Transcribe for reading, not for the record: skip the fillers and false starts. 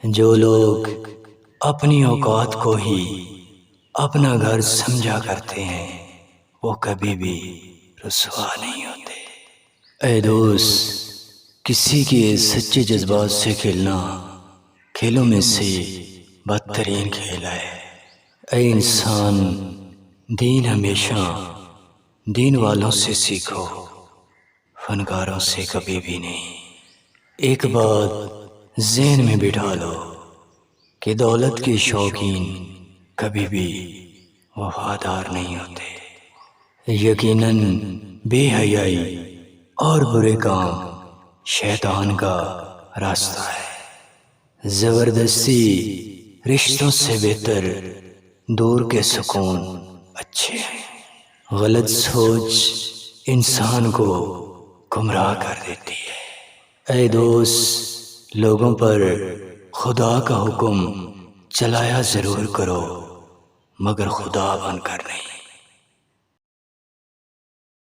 جو لوگ اپنی اوقات کو ہی اپنا گھر سمجھا کرتے ہیں وہ کبھی بھی رسوا نہیں ہوتے۔ اے دوست، کسی کے سچے جذبات سے کھیلنا کھیلوں میں سے بدترین کھیل ہے۔ اے انسان، دین ہمیشہ دین والوں سے سیکھو، فنکاروں سے کبھی بھی نہیں۔ ایک بات ذہن میں بٹھا لو کہ دولت کے شوقین کبھی بھی وفادار نہیں ہوتے۔ یقیناً بے حیائی اور برے کام شیطان کا راستہ ہے۔ زبردستی رشتوں سے بہتر دور کے سکون اچھے ہیں۔ غلط سوچ انسان کو گمراہ کر دیتی ہے۔ اے دوست، لوگوں پر خدا کا حکم چلایا ضرور کرو مگر خدا بن کر نہیں۔